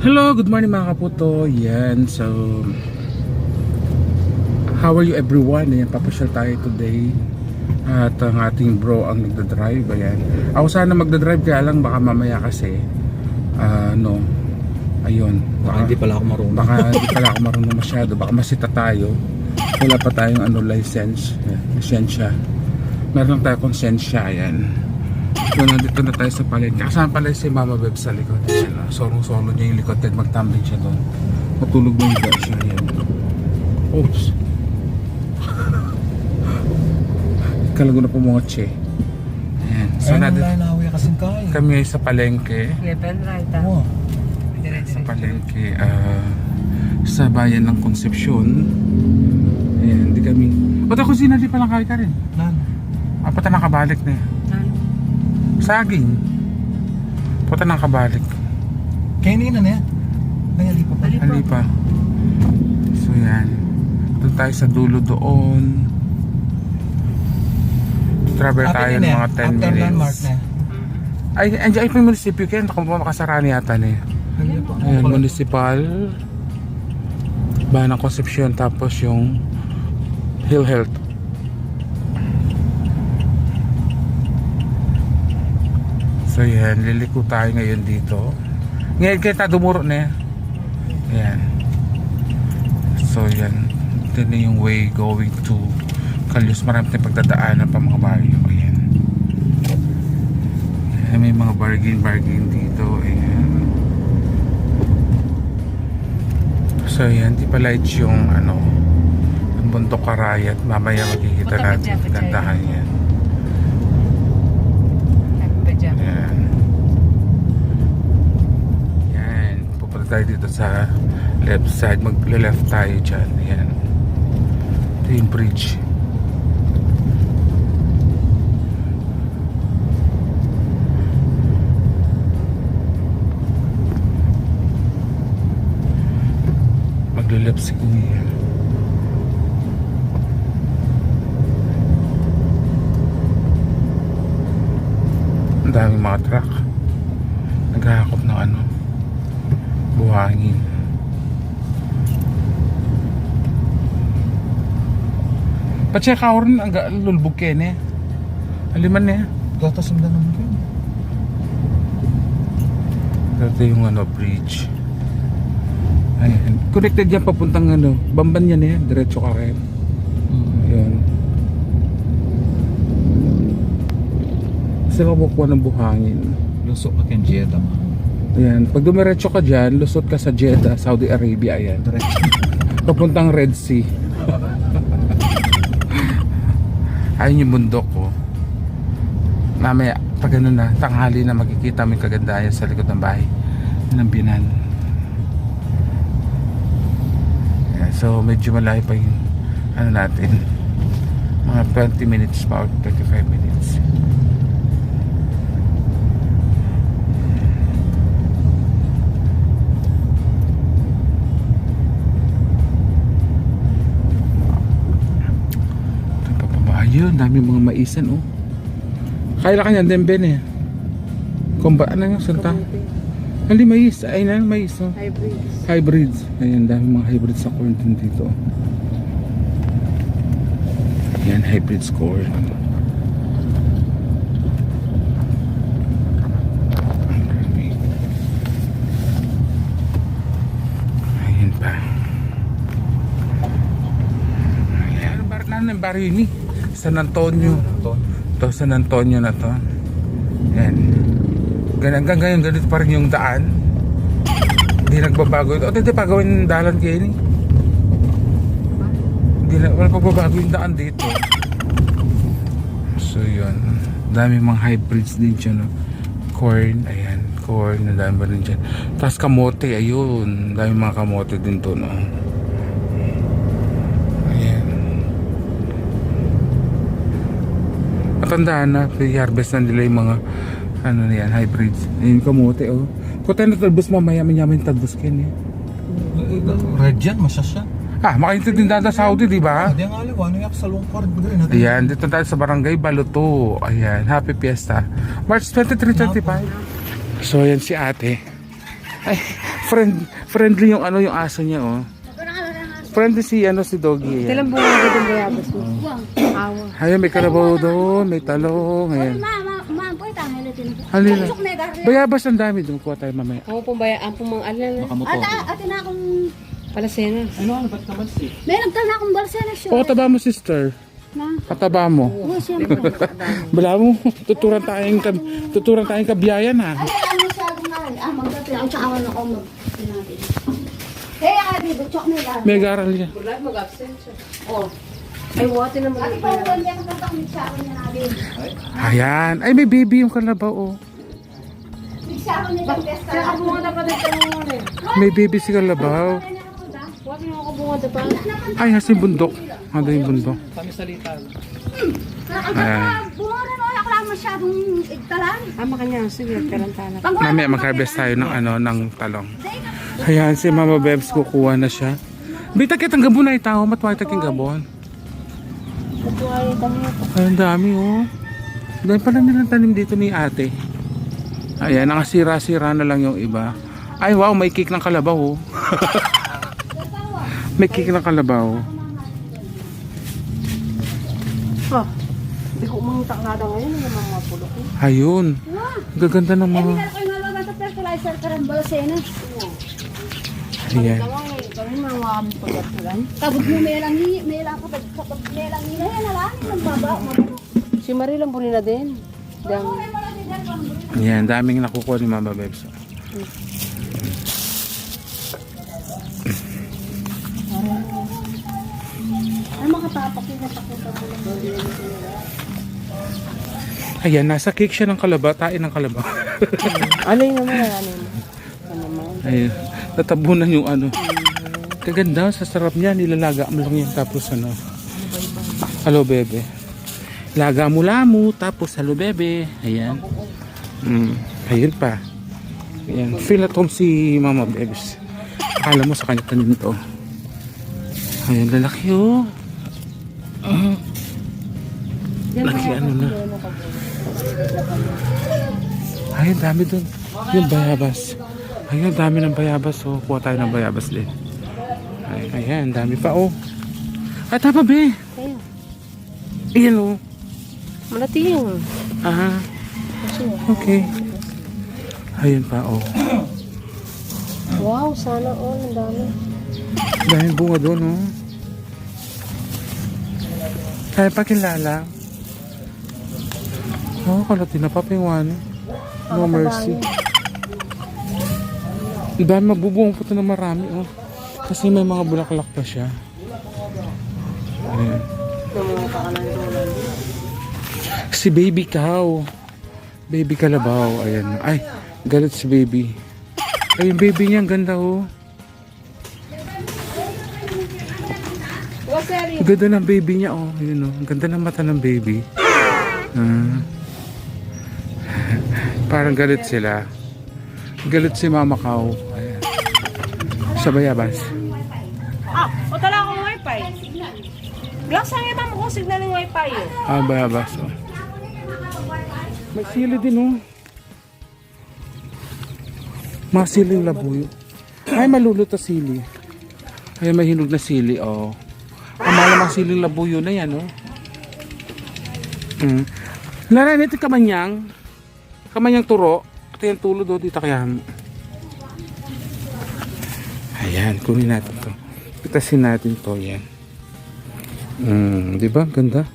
Hello, good morning mga kaputo. Yan, so how are you everyone? Ayan, papasyal tayo today. At ang ating bro ang nagdadrive. Ayan, ako sana magdadrive kaya lang baka mamaya kasi ayun, Baka hindi pala ako marunong. Baka hindi pala ako marunong masyado. Baka masita tayo. Wala pa tayong license. Lisensya. Meron lang tayo konsensya. Ayan. So nandito na tayo sa palengke. Kasama pala si Mama Beb sa likod. Sorong-solo niya yung likod. Kahit magtambling siya doon. Matulog mo yung siya. Ayan. Oops. Kalago na po mga che. Ayan. So kami ay sa palengke. Oh. Sa palengke. Sa bayan ng Concepcion. Ayan. Hindi kami. Ba't ako sinali palang kaya ka rin? Pata nakabalik na yan. Saging. Puta nang kabalik. Kanina na yan. Nangalipa pa. Halipa. So yan. Doon tayo sa dulo doon. Travel tayo ng mga 10 minutes. Ay, andiyan ay pa yung munisipyo. Kaya makasarani yata na yun. Ayan, municipal. Bahan ng Concepcion. Tapos yung Hill Health. So yan, liliko tayo ngayon dito. Ngayon kita dumuro na yan. Ayan. So yan, ito na yung way going to Calyos. Marami tayong pagdadaanan pa mga baryo. Ayan. Ayan, may mga bargain dito. Ayan. So yan, di pa lights yung ang Bundok Karayat. Mamaya makikita natin gandahan yan. Yan, pupunta tayo dito sa left side, mag-left tayo dyan. Yan, ito yung bridge. Mag-left si Kuya. Ang daming mga truck naghahakot ng buhangin. Pa-check out rin ang lulbog kene. Aliman niya. Gatasundan naman kayo. Ito yung bridge. Ayan. Connected yan papuntang Bamban yan eh. Diretso ka rin. Ayan. Sila makukuha ng buhangin. Lusok ka kang Jeddah. Ayan. Pag dumiretso ka dyan, lusot ka sa Jeddah, Saudi Arabia. Ayan. Papuntang Red Sea. Ayun yung bundok ko. Mamaya, pag na, tanghali na makikita mo yung kagandahan sa likod ng bahay ng Binan. Ayan. So medyo malayo pa yung natin. Mga 20 minutes pa or 25 minutes. Ayun, dami mga maisan Kaya ka niyan din Ben eh. Ano yung salta? Hindi mais, ay na mais Hybrids. Ayun, dami mga hybrids sa corn din dito. Ayan, hybrids corn. Ayun pa. Ayan, ang baryo ni San Antonio. Ito San Antonio na to. Yan. Hanggang ngayon ganito pa rin yung daan. Hindi nagbabago. Hindi pa gawin dalan kayo ni. Wala pagbabago yung daan dito. So yun. Daming mga hybrids din dyan. Corn. Ayan. Corn. Dami pa rin dyan. Tapos kamote. Ayun. Daming mga kamote din to. Matandaan na, i-harvest na nila yung mga hybrids. Yung kamote kung tayo natalbos mamaya manyaman yung talbos ken Red yan, masyasya. Makaintindaan sa Saudi, di ba? Hindi ang aliwa, yak sa lungkard. Ayan, dito tayo sa Barangay Baluto. Ayan, happy fiesta March 23, 25. So ayan si ate. Ay, Friendly yung ano yung aso niya, oh. Friendly si Doggy. Ayan. Kailan bunga agad yung bayabas mo? Awa. Ayun, may kalabaw doon, may talong, ayan. Halina. Bayabas ang dami doon, kuha tayo mamaya. Ako pong baya, ang pong mga alala. Nakamotor. Ate na akong... Palasenas. Ano, ba't naman si? May nagtal na akong balsena siya. O, taba mo, sister. Na. Pataba mo. Oo, siyempre. Bala mo, tuturan tayong kabiyayan, ha. Ay, ano masyadong nga. Magdati ako tsaka ako mag-sinabi. Kaya ka dito, tsaka may gano'n. May garal niya. Wala, mag-absent siya. Oh. Ay, wati naman. Ate pa rin, hindi ako tatakot sa akin na natin. Ayan. Ay, may baby yung kalabaw, oh. Sa akin nitong pesta. Kaya ako bunga dapat ito mo rin. May baby si kalabaw. Wati mo ako bunga dapat. Ay, nasa yung bundok. Ano yung bundok? Kami salita. Bunga na ako lang masyadong igtalan. Makanya. Sige, karantana. Mamaya mag-harvest tayo ng talong. Ayan, si Mama Bebs kukuha na siya. Bita kitang gabon na itaw. Matway taking gabon. Ay, ang dami, oh. Dahil pala nilang tanim dito ni ate. Ayan, nakasira-sira na lang yung iba. Ay, wow, may cake ng kalabaw, oh. May cake ng kalabaw. Oh. Hindi ko umangtak-ngada ngayon. Yung mga pulok ko. Ayun. Gaganda ng mga... Hindi na ako yung nalaman sa fertilizer ka rin balsena. Ayan. Kami mga pagkatulan. Kabog mo may lang kapag may lang nila yan alanin ng baba. Si Marie lang po na din. Ayan, daming nakukuha ni Mama Bebs. Ay makatapak yung natakutan mo lang. Ayan, nasa cake siya ng kalabaw. Tain ng kalabaw. Ano yun naman? Ano yun? Ano naman? Ayun, natabunan yung ano. Kaganda, sa sarap niya. Nilalaga mo lang yan. Tapos ano. Hello, bebe. Laga mo lamo. Tapos hello, bebe. Ayan. Ayun pa. Ayan. Feel at home si Mama Bebs. Akala mo sa kanya tanim to. Ayan, lalaki, oh. Laki ano na. Ay, dami dun. Yung bayabas. Ayun, dami ng bayabas. Oh. Kuha tayo ng bayabas din. Ay, ayan, dami pa. Oh. Ay, tapa, be. Ayun. Ayan, oh. Malating. Ah. Okay. Ayun pa, oh. Wow, sana all. Ang dami. Dahil bunga doon, oh. Kaya pakilala. Oh, kalati na papingwan. No mercy. Dahil mabubuong po ito na marami, oh. Kasi may mga bulaklak pa siya. Ayan. Si baby cow. Baby kalabaw. Ayan. Ay, galit si baby. Ay, yung baby niya, ang ganda, oh. Ang ganda ng baby niya, oh. Ayun, oh. Ang ganda ng mata ng baby. Parang galit sila. Galit si Mama Cow. Ayan. Sa bayabas. O tala akong wifi. Lang sa nga mo kung signal ng wifi yun. Ah, bayabas, oh. May sili din, oh. Mga siling labuyo. Ay, malulot na sili. Ay, may hinog na sili, oh. Ang malamang siling labuyo na yan, oh. Lara, ito kamanyang. Kamanyang turo. Ito yung tulo do dito kaya. Ayan, kunin natin to. Pitasin natin to, yan. Di ba? Ganda.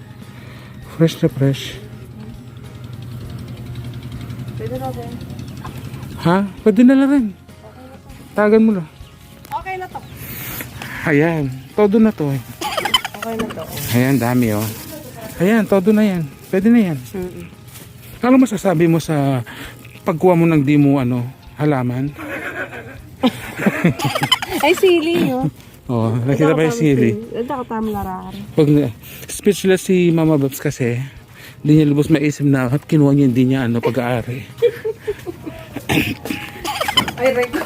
Fresh na fresh. Pwede na din. Ha? Pwede na lang rin. Tagan mo na. Okay na to. Ayan. Todo na to, eh. Okay na to. Ayan, dami, oh. Ayan, todo na yan. Pwede na yan. Ano masasabi mo sa pagkuha mo ng di mo, halaman? Ay, sili, no? Oh, nakita ba yung sili? Ito ako tama larar. Pag speechless si Mama Babs kasi, hindi niya lubos maisip na at kinuha niya hindi niya pag-aari. Ay, reko.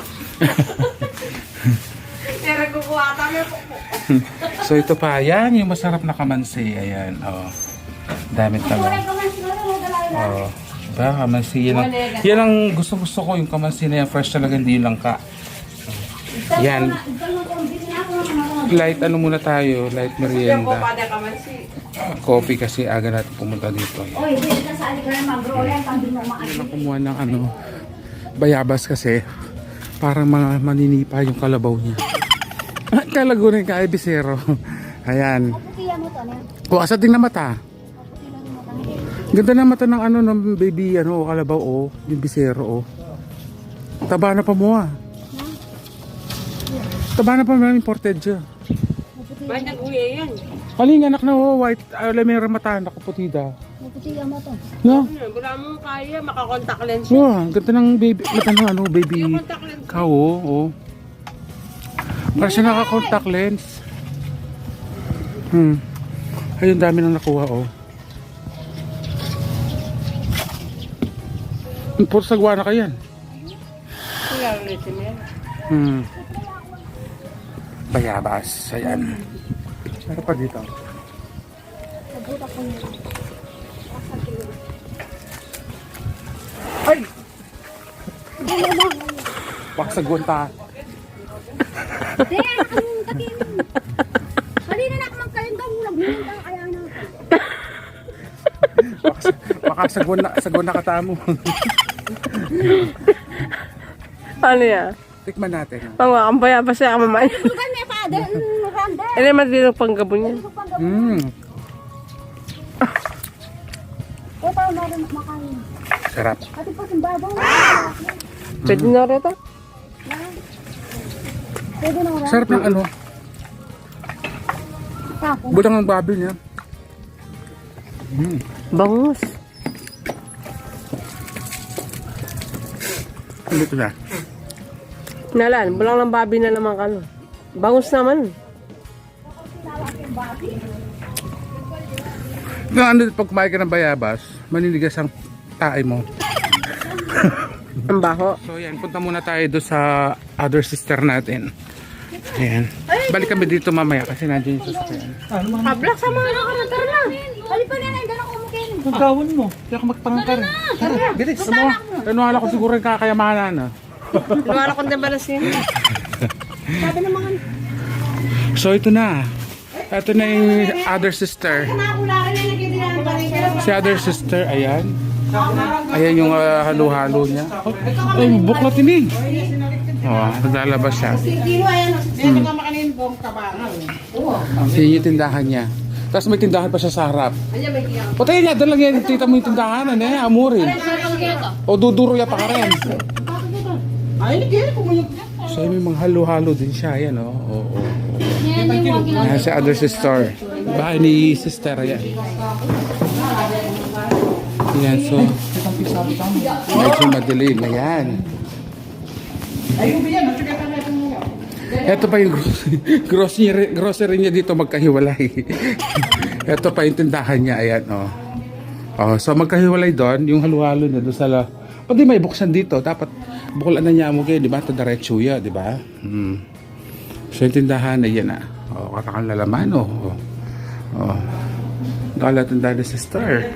Ay, reko ko ata. So ito pa, yan yung masarap na kamansi. Ayan, oh. Damit na lang. Oh, diba? Kamansi yan ang gusto ko yung kamansi na yan. Fresh talaga, hindi yung langka. Yan. Light ano muna tayo, light merienda. Coffee kasi aga natin pumunta dito. Oy, dito ka sa alikaran mag-roll. Pandi mo Hindi na kumuha ng ano, bayabas kasi parang maninipa yung kalabaw niya. Kalago rin ka, Bisero. Ayan. Putiya mo to, ano? O, asa din na mata. Ganda na mata ng ano, ng baby, ano, kalabaw, oh. Yung Bisero, oh. Taba na pa mo, ah. Taba na pa mo, imported siya. Bakit nag-uwi yan? Kaling anak na, oh, white, may ramatan, nakaputida. Putiya mo to. No? Wala mong kaya, makakontact lens. Oh, ganda ng baby, mata ng ano, baby Contact lens. cow, oh. Para siya naka-contact lens. Ayun, dami nang nakuha, oh. Puro sagwa na kayan. Wala ulit yan. Bayabas, ayan. Meron pa dito. Ay! Paksagwan ta. Kaya anong takin? Halina na akong magkalindaw. Nagmulong ka kaya na. Baka sagwan na katamo. Ano yan? Tikman natin. Pangwakambaya pa siya kamamay. Tugan may father. Randa. Ano yung matitong panggabon yan? Eh, paano na rin makain? Sarap. Pati pa yung babaw. Pwede na rin ito? Pwede na wala. Sarap ng ano. Tapos. Budang ang babi niya. Bangus. Ano ito na? Nalan, bulang ng babi na naman kano. Bangus naman. Yung ano, pag kumain ka ng bayabas, maninigas ang tae mo. Ang baho. So yan, punta muna tayo doon sa other sister natin. Ayan. Balik kami dito mamaya kasi nandiyan yung sasakyan. Kablak sa mga Tara na. Halipan na na. Dala ko umukin. Gagawin mo. Kaya ako magpangkar. Tara, bilis. Nanuhala ko siguro yung kakayamanan. Iwala ko din balas yun. Sabi ng mga... So ito na. Ito na yung other sister. Si other sister, ayan. Ayan yung halo-halo niya. Ay, buklat ini. Oh, naglalabas siya. Yun yung tindahan niya. Tapos may tindahan pa siya sa harap. Patay niya, dalang yan. Tita mo yung tindahan. Ano eh, amurin. O duduro ya pa ka rin. So may mga halo-halo din siya. Ayan, oh. Oo. Ayan si other sister. Bahay ni sister, ayan. Ayan, so medyo madilim. Ayan. Ito pa yung grocery niya dito magkahiwalay. Ito pa yung tindahan niya. Ayan, oh. Oh, so magkahiwalay doon. Yung halo-halo niya doon sa... Pwede may buksan dito. Dapat bukulan na niya mo kayo, di ba? Ito diretso ya, di ba? So yung tindahan, ayan na. Oh, katakang lalaman, oh. Oh. Dala tindahan ni sister.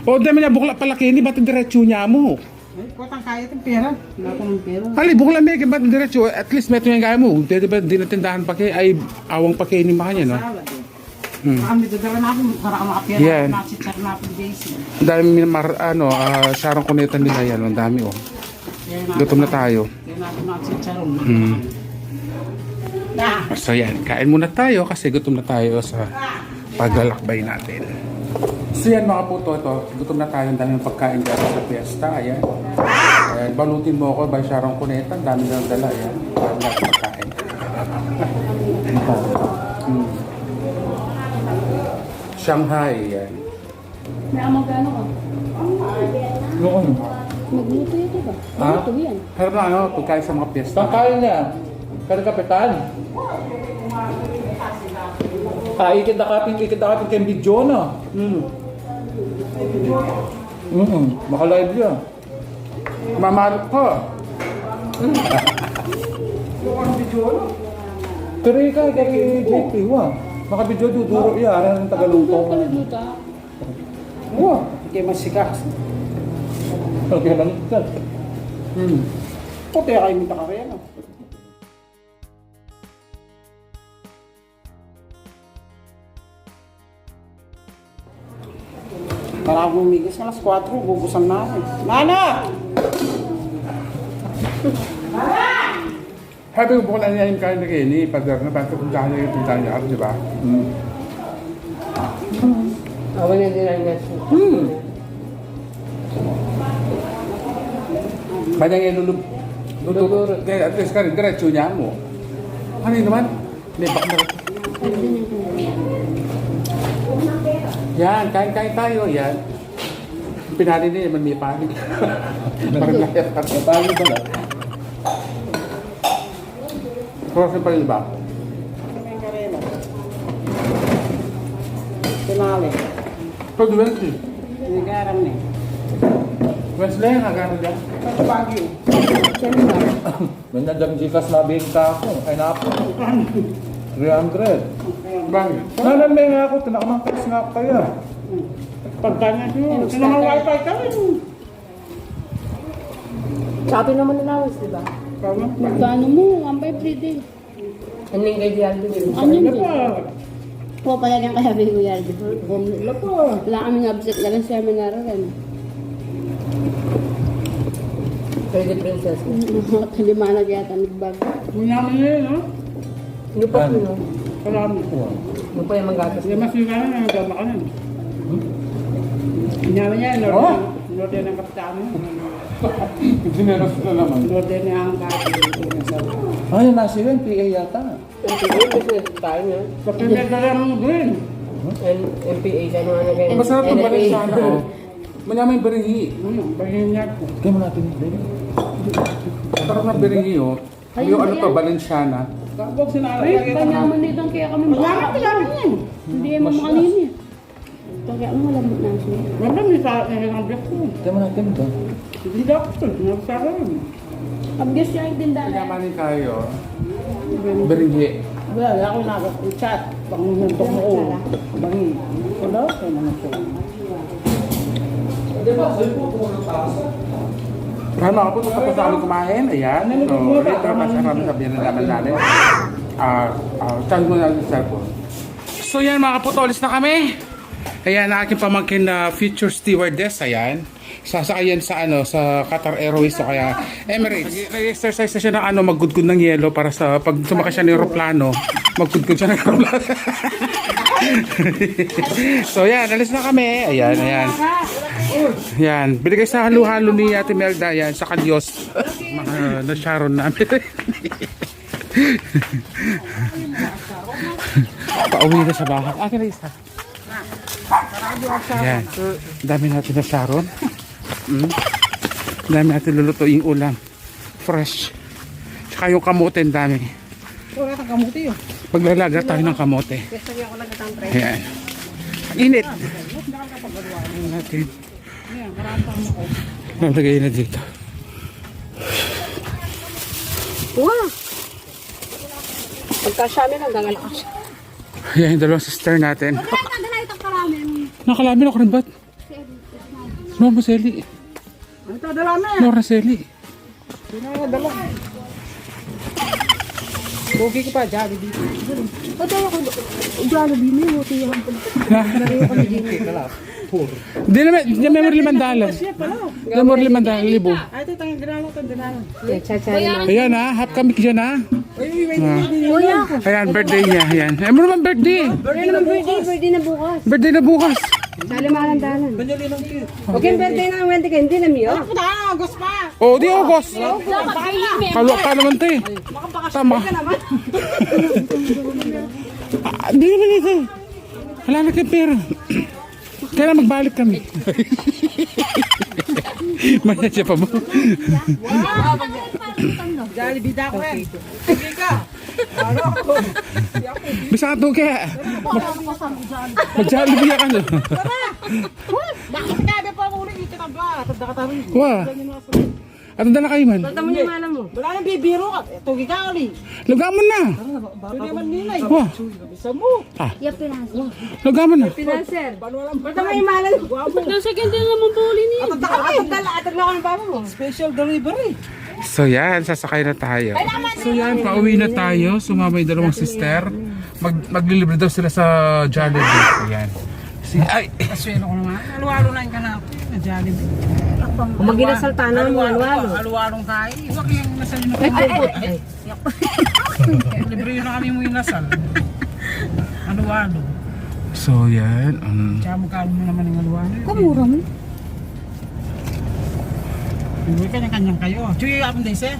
Oh, dami niya bukla palaki. Di ba ito diretso niya mo? Kotang kaya itong pera. Wala ko ng pera. Hali, bukla may ba't diretso? At least may ito yung gaya mo. Di ba di na tindahan pa kayo? Ay, awang pa kayo ni makanya, no? Kami dadala na ako para makapira. Yan. Nasichar na ako Jason. Ang dami sarang kunetan nila yan. Ang dami, oh. Gutom na tayo. Kaya natin nasichar. So yan, kain muna tayo kasi gutom na tayo sa paglalakbay natin. So yan mga puto, ito, gutom na tayo. Ang dami ng pagkain dito sa fiesta. Ayan. Ayan, balutin mo ako by Sharon Cuneta. Ang dami ng dala. Ayan. Ang dami ng pagkain. Ito. Shanghai. Ayan. May amagano ka. Noon. Magluto ito ba? Ha? Magluto yan. Pero na ano, pagkain sa mga fiesta. Pangkain niya. Kada kapitan. Ikidakapin kayong video na. Maka-live yan. Mamarot ko. Pero ikaw, kay JP, wah. Maka-video duduro yan. Ano yung Tagalungto? Wah. Kaya masikas. Okay lang ito. Puti kayo minta ka kaya no? Para ako umigas alas 4, bubusan na ako. Nana! Sabi ko bukod ano yung kain na kayo ni Padre na basta kung saan yung punta niya ako, di ba? Awan na din ang gas. Madang yung lulub. Kaya at least ka rin, diretso niya mo. Ano yun naman? Lipak mo. Yan, kain tayo, yan. Pinali na yun, may panig. Parang layat ka. May panig ba lang? Krosin pa rin ba? May karela. Tinali. Pwede Wednesday. Sinigaram na eh. Wednesday, nagano dyan. Sa Baguio. May nadang Gcash na benta ako. Ay na ako. 300. Bakit? Nanamay nga ako. Tinakamangkas nga ako kaya. Pagkanya siya. Sino mga wifi ka rin? Sabi naman na lawas, di ba? Magkano mo? 1.5 din. Ano yung kay Dialdo? Ano Wala yun? pa. Po, palagang kaya Kuya Yardi. Wala pa. Wala kaming absent na lang seminar rin. Pwede princess. Limanag yata nagbag. Manyaman na yun, ha? Ano pa po, no? Karami. Ano pa yung manggatas? Hindi mas yung gano'n, nagama ka nun. Manyaman niya, Lorde ng kapitano. Generous na naman. Lorde na ang kapitano. Ay, nasa yun. PA yata. MPA, business tayo niya. Sa pinagdala ng green. MPA, ano nga na ganyan? Masarap yung Balenciaga, oh. Manyaman yung beringi. Bagay niya ko. Kaya mo natin ito. Masarap na beringi, oh. Yung ano to, Balenciaga. Kapag sinala Ay, lagi kanyaman nito kaya kami Magamit namin yan. Hindi mo makanini. Kaya mo malambot na siya. Magam ni sa ng black ko. Kaya mo natin ito. Hindi daw ko. Nagsabi rin. Abgas siya yung tindahan. Pagkamanin kayo, beringi. Wala, ako nag-chat. Pangununtok mo ko. Bangi. Wala, kaya naman siya. Kaya mga po, tapos na kami kumain. Ayan. So, dito, masarap sabihin na naman natin. Charge mo na yung cellphone. So yan mga kaputolis na kami. Ayan, ang aking pamangkin na future stewardess. Ayan. Sasakayan sa sa Qatar Airways o kaya Emirates. Nag-exercise na siya ng maggudgud ng yelo para sa pag sumakay siya ng aeroplano, maggudgud siya ng aeroplano. So yan, alis na kami. Ayan, ayan. Yan, binigay sa halo-halo ni Ate Melda yan sa Kalyos. Mga na Sharon namin. Pauwi na sa bahay. Akin na isa. Ayan. Ang dami natin na Sharon. Ang dami natin luluto yung ulam. Fresh. Tsaka yung kamote, ang dami. Wala kang kamuti yun. Paglalaga tayo ng kamote. Ayan. Init. Ayan natin. Nalagay na dito. Wow! Pagkasya nila, hanggang alakas. Ayan yung dalawang sister natin. Dala itong karami. Nakalamin ako rin ba't? Norma Seli. Ano ito, dala na yan. Norma Seli. Dala. Bugi ko pa, Javi dito. Ito ako. Jollibee mo yung buti yan. Hindi naman, hindi naman limandala. Hindi naman limandala, libo. Ay, ito, tangin, dinalo ito, dinalo. Ayan ha, half kami dyan ha. Kuya. Ayan, birthday niya. Ayan. Ay mo naman birthday. Birthday na bukas. Birthday na bukas. Sali malandanan. Okay, birthday na ang wente ka. Hindi na miyo. Puta, Agos pa. Oh, di August. Kalwa ka naman te. Tama. Hindi naman ito. Wala na kayo pera. Kaya magbalik kami. Maya siya pa mo. Jollibee da ko yan. Sige ka. Bisa ka to kaya. Mag-Jollibee ka no. Bakit kaya pa ako ulit ito na ba? Tanda ka tayo. Wah. At ang dala kayo man. Tama niya mana mo. Wala nang bibiro ka. Tugi ka ulit. Lugamon na. Pwede naman ninay. Wah. Bisa mo. Yung pinasa. Lugamon na. Financer. Tama yung malan. Yung second din naman po ulit niya. Atag na ako ng baba mo. Special delivery. So yan, sasakay na tayo. So yan, pauwi na tayo. Sumama yung dalawang sister. Maglilibre daw sila sa Jollibee. Ayan. Ay! Kaswelo ko naman. Halo-halo na yung kanak. Na Jollibee. Kung mag-inasal tayo ng mga alwalo. Halo-halong kain. Iwag yung nasal yun. Ay, puput. Ay. Libre yun na kami mo yung nasal. Halo-halo. So yan, Tsaka magkano mo naman yung halo-halo. Kumura mo. Hindi kanya-kanyang kayo. Chuy, apong days eh.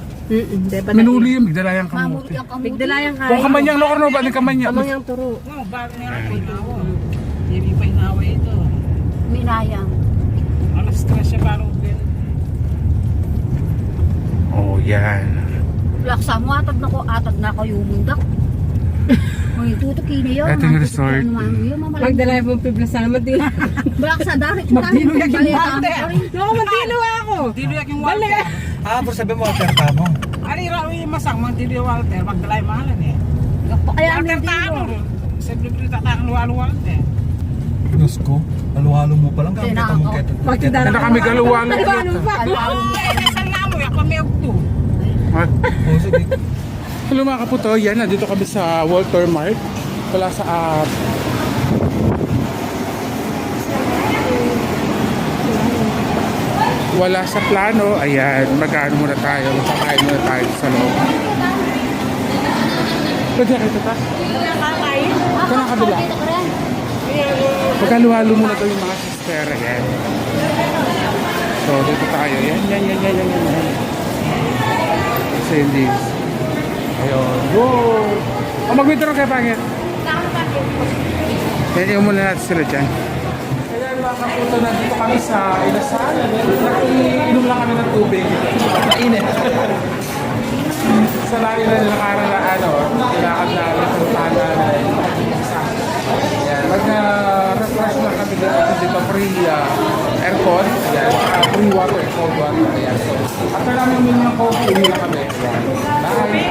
minuli yung bigdalayang Mamuli kamote. ang kamuti. Bigdalayang kain. Kung kamanyang lokor no, ba ni kamanyang? Kamanyang turo. Wow, bakit nga ako inawa? Hindi pa inawa ito. Minayang. Alas stress siya parang din. Oh, yan. Laksa mo, atag na ko yung mundak. May tutok kini yun. Ito yung resort. Magdala yung pibla sa naman din. Laksa, darit mo tayo. Magdino yung Balita Walter. mo. Naku, magdilo ako. Dilo yung Walter. Pero sabi mo, Walter Tamo. Ari rawi masang mang dilo yung Walter. Magdala yung mahalan eh. Kaya Walter hindi Tano. mo. Sa libre tatang luwalo-Walter. Diyos ko, halo-halo mo pa lang. Kakita mo kaya. Magdala Ganda kami galuwalo. Ano pa? Oo, eh, nasal na mo. Ako may ugto. Oh, sige. Hello mga kaputo, yan, nandito kami sa Walter Mart. Wala sa wala sa plano. Ayan, magkano muna tayo. Magkakain muna tayo sa loob. Pwede kayo ta? Ito na kabila. Magkaluhalo muna daw yung mga sister. Ayan. So, dito tayo. Yan. So, hindi. Ayun. Wow! O, mag-withdraw kayo pangit. Yan, yung muna natin sila dyan. Ayan mga kaputo, nandito kami sa Inasal. Inom lang kami ng tubig. Mainit. Sa layo na nilakarang na nilakad namin sa tana na mag-refresh lang kami dito free aircon, free water, cold water. Ayan. So, after namin uminom ng coffee, uwi na kami. Ayan. Bye!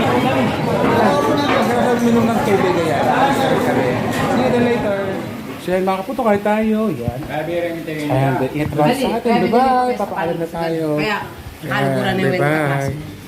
Pagkakasal minom ng tubig, ayan. See you then later. So yan mga kaputo, kahit tayo. Ayan. Ayan, ingat ba sa atin? Bye-bye! Papaalam na tayo. Kaya, algura na yung Bye-bye!